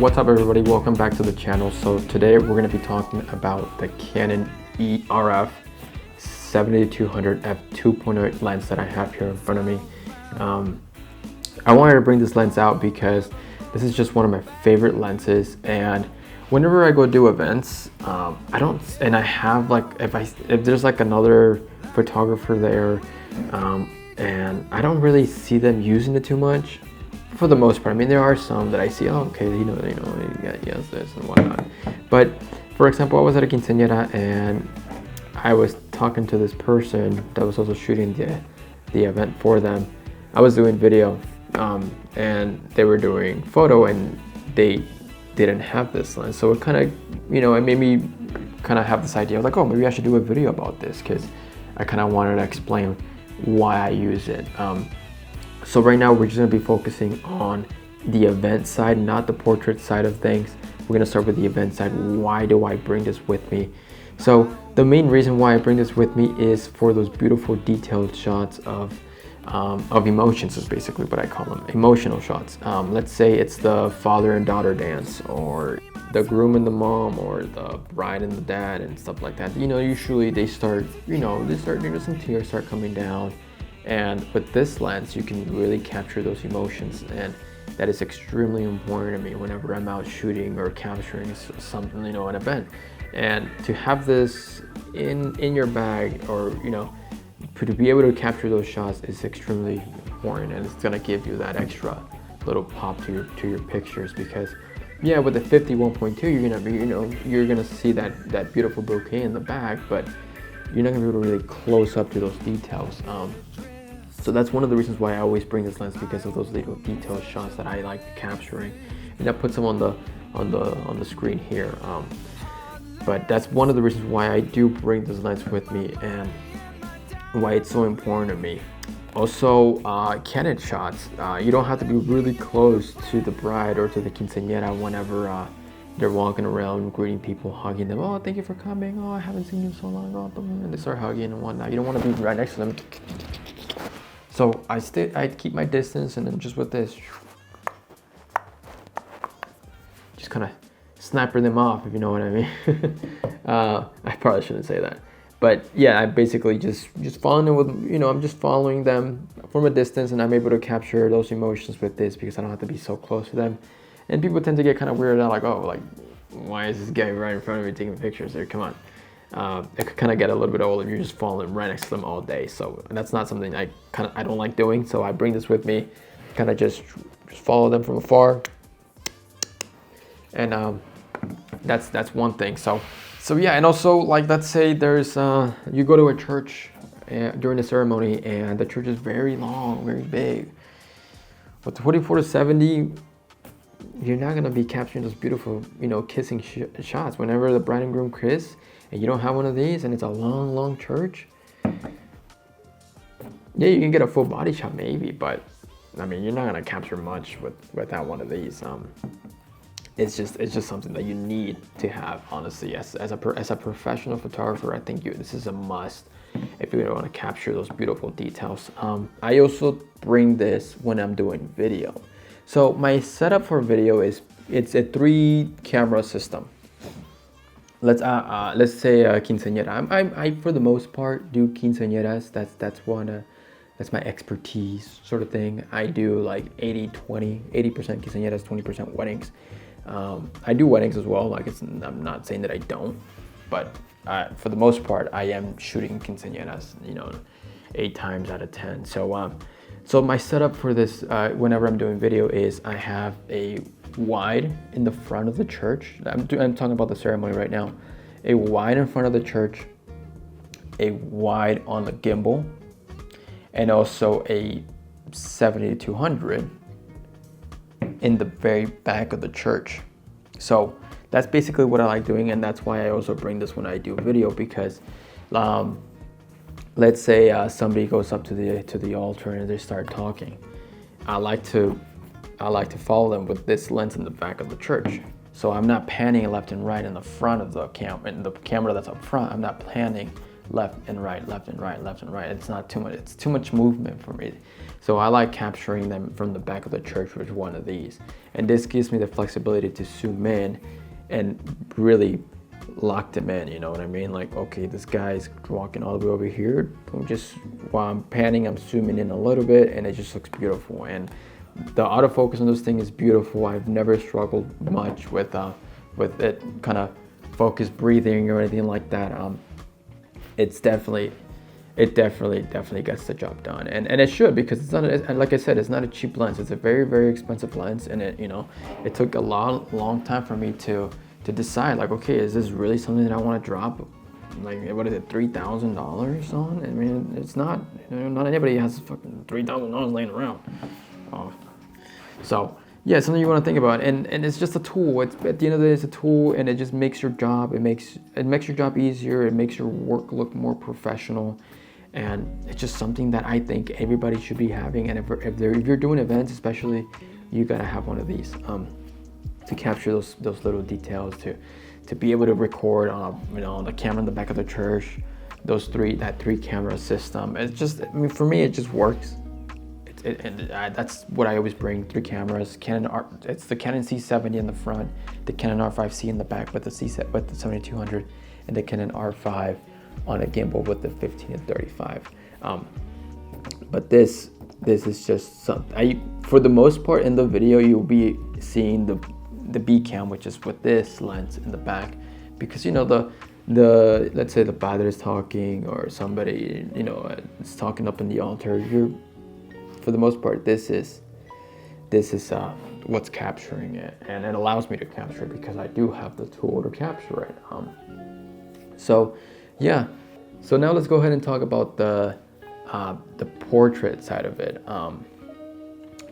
What's up everybody, welcome back to the channel. So today we're going to be talking about the Canon RF 7200 f2.8 lens that I have here in front of me. I wanted to bring this lens out because this is just one of my favorite lenses, and whenever I go do events, I have like, if there's like another photographer there, and I don't really see them using it too much. For the most part, I mean, there are some that I see, oh, okay, he has this and whatnot. But for example, I was at a quinceañera and I was talking to this person that was also shooting the event for them. I was doing video, and they were doing photo, and they didn't have this lens. So it kind of, it made me kind of have this idea of like, oh, maybe I should do a video about this, because I kind of wanted to explain why I use it. So right now we're just going to be focusing on the event side, not the portrait side of things. We're going to start with the event side. Why do I bring this with me? So the main reason why I bring this with me is for those beautiful detailed shots of emotions, is basically what I call them, emotional shots. Let's say it's the father and daughter dance, or the groom and the mom, or the bride and the dad, and stuff like that. Usually they start, some tears start coming down. And with this lens, you can really capture those emotions, and that is extremely important to me whenever I'm out shooting or capturing something, an event. And to have this in your bag, or to be able to capture those shots is extremely important, and it's gonna give you that extra little pop to your pictures. Because yeah, with the 51.2, you're gonna see that beautiful bouquet in the bag, but you're not gonna be able to really close up to those details. So that's one of the reasons why I always bring this lens, because of those little detailed shots that I like capturing, and that puts them on the screen here. But that's one of the reasons why I do bring this lens with me, and why it's so important to me. Also, candid shots. You don't have to be really close to the bride or to the quinceañera whenever they're walking around greeting people, hugging them. Oh, thank you for coming. Oh, I haven't seen you in so long. Oh, and they start hugging and whatnot. You don't want to be right next to them. So I keep my distance, and then just with this, just kind of sniper them off, if you know what I mean. I probably shouldn't say that, but yeah, I basically just following them with, I'm just following them from a distance, and I'm able to capture those emotions with this, because I don't have to be so close to them. And people tend to get kind of weirded out, like, oh, like, why is this guy right in front of me taking pictures there? Come on. It could kind of get a little bit old if you're just following right next to them all day. So that's not something I don't like doing. So I bring this with me, kind of just follow them from afar, and that's one thing. So yeah, and also, like, let's say there's you go to a church during the ceremony, and the church is very long, very big. With 24 to 70. You're not gonna be capturing those beautiful, kissing shots. Whenever the bride and groom kiss, and you don't have one of these, and it's a long church, yeah, you can get a full body shot maybe, but I mean, you're not gonna capture much without one of these. It's just something that you need to have, honestly. As a professional photographer, I think this is a must if you want to capture those beautiful details. I also bring this when I'm doing video. So my setup for video is, it's a 3-camera system. Let's say a quinceañera. I for the most part do quinceañeras. That's my expertise sort of thing. I do like 80% quinceañeras, 20% weddings. I do weddings as well. Like, I'm not saying that I don't, but for the most part, I am shooting quinceañeras, 8 times out of 10. So my setup for this, whenever I'm doing video, is I have a wide in the front of the church. I'm talking about the ceremony right now. A wide in front of the church, a wide on the gimbal, and also a 70-200 in the very back of the church. So that's basically what I like doing, and that's why I also bring this when I do video, because let's say somebody goes up to the altar and they start talking. I like to follow them with this lens in the back of the church. So I'm not panning left and right in the front of the camera, in the camera that's up front. I'm not panning left and right, left and right, left and right. It's not too much. It's too much movement for me. So I like capturing them from the back of the church with one of these. And this gives me the flexibility to zoom in and really lock them in, you know what I mean? Like, okay, this guy's walking all the way over here. Just while I'm panning, I'm zooming in a little bit, and it just looks beautiful. And the autofocus on this thing is beautiful. I've never struggled much with it kind of focus breathing or anything like that. It definitely gets the job done, and it should, because it's not like I said, it's not a cheap lens. It's a very, very expensive lens, and it took a long time for me to decide, like, okay, is this really something that I want to drop, like, what is it, $3,000 on? I mean, it's not, not anybody has fucking $3,000 laying around. So yeah, something you want to think about, and it's just a tool. It's, at the end of the day, it's a tool, and it just makes your job, it makes your job easier. It makes your work look more professional, and it's just something that I think everybody should be having. And if you're doing events, especially, you gotta have one of these to capture those little details, to be able to record on the camera in the back of the church, that three camera system. It's just, I mean, for me, it just works. That's what I always bring: 3 cameras. It's the Canon C70 in the front, the Canon R5C in the back with the 7200, and the Canon R5 on a gimbal with the 15 and 35. But this is just something. For the most part, in the video, you'll be seeing the B cam, which is with this lens in the back, because the let's say the father is talking, or somebody is talking up in the altar. For the most part, this is what's capturing it, and it allows me to capture it because I do have the tool to capture it. So yeah, so now let's go ahead and talk about the portrait side of it.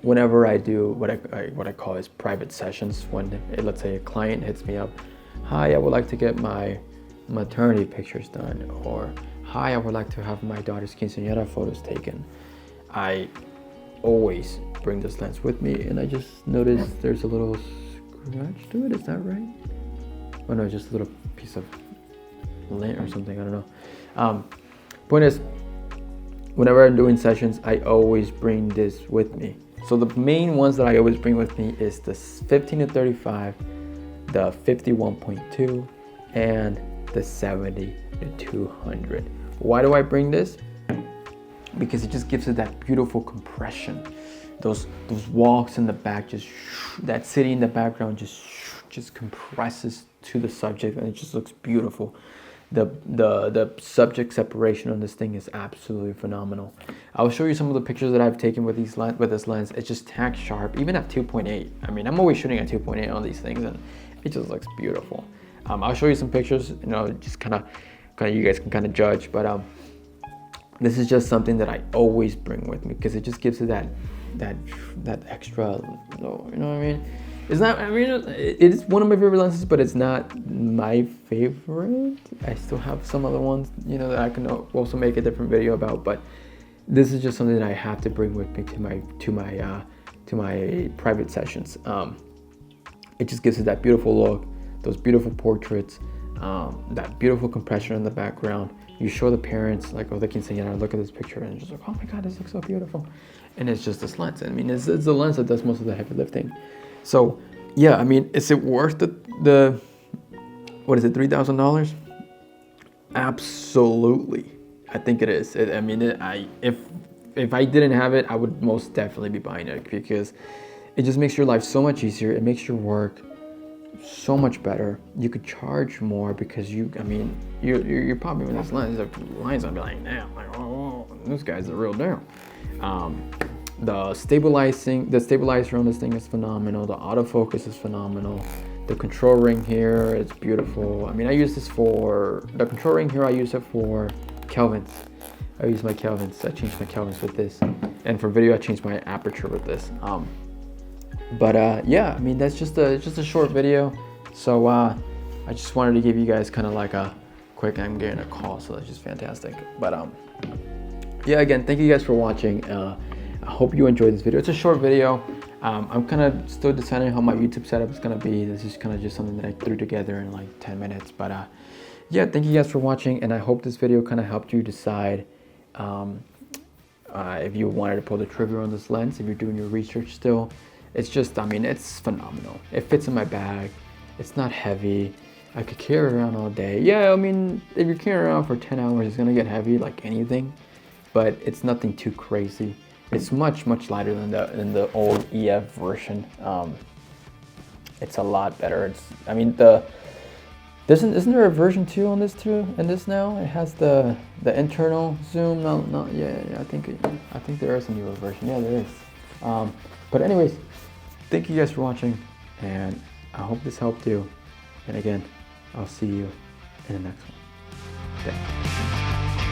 Whenever I do what I call is private sessions, when let's say a client hits me up, hi, I would like to get my maternity pictures done, or hi, I would like to have my daughter's quinceañera photos taken, I always bring this lens with me. And I just noticed there's a little scratch to it. Is that right? Oh no, just a little piece of lint or something, I don't know. Point is, whenever I'm doing sessions, I always bring this with me. So the main ones that I always bring with me is the 15 to 35, the 51.2, and the 70 to 200. Why do I bring this? Because it just gives it that beautiful compression. Those walks in the back, that city in the background just compresses to the subject, and it just looks beautiful. The subject separation on this thing is absolutely phenomenal. I'll show you some of the pictures that I've taken with this lens. It's just tack sharp, even at 2.8. I mean, I'm always shooting at 2.8 on these things, and it just looks beautiful. I'll show you some pictures, just kind of you guys can kind of judge, but this is just something that I always bring with me because it just gives it that extra, you know what I mean? It's not, I mean, it is one of my favorite lenses, but it's not my favorite. I still have some other ones, that I can also make a different video about, but this is just something that I have to bring with me to my private sessions. It just gives it that beautiful look, those beautiful portraits, that beautiful compression in the background. You show the parents, like, oh, the quinceañera, look at this picture, and just like, oh my God, this looks so beautiful. And it's just this lens. I mean, it's the lens that does most of the heavy lifting. So yeah, I mean, is it worth the what is it, $3,000? Absolutely, I think it is. If I didn't have it, I would most definitely be buying it, because it just makes your life so much easier. It makes your work so much better. You could charge more because you're probably with this lens, the lines, I'll be like, damn, like, oh, this guy's the real deal. The stabilizer on this thing is phenomenal. The autofocus is phenomenal. The control ring here is beautiful. I mean, I use this for the control ring here. I use it for Kelvins. I use my Kelvins. I changed my Kelvins with this, and for video, I changed my aperture with this. Yeah, I mean, that's just a short video. So I just wanted to give you guys kind of like a quick, I'm getting a call, so that's just fantastic. But yeah, again, thank you guys for watching. I hope you enjoyed this video. It's a short video. I'm kind of still deciding how my YouTube setup is going to be. This is kind of just something that I threw together in like 10 minutes. But yeah, thank you guys for watching, and I hope this video kind of helped you decide if you wanted to pull the trigger on this lens, if you're doing your research still. It's just, I mean, it's phenomenal. It fits in my bag. It's not heavy. I could carry it around all day. Yeah, I mean, if you're carrying it around for 10 hours, it's gonna get heavy like anything, but it's nothing too crazy. It's much lighter than the old EF version. It's a lot better. I mean, isn't there a version 2 on this too? In this now, it has the internal zoom. No, yeah, I think there is a newer version. Yeah, there is. But anyways, thank you guys for watching, and I hope this helped you. And again, I'll see you in the next one. Thanks.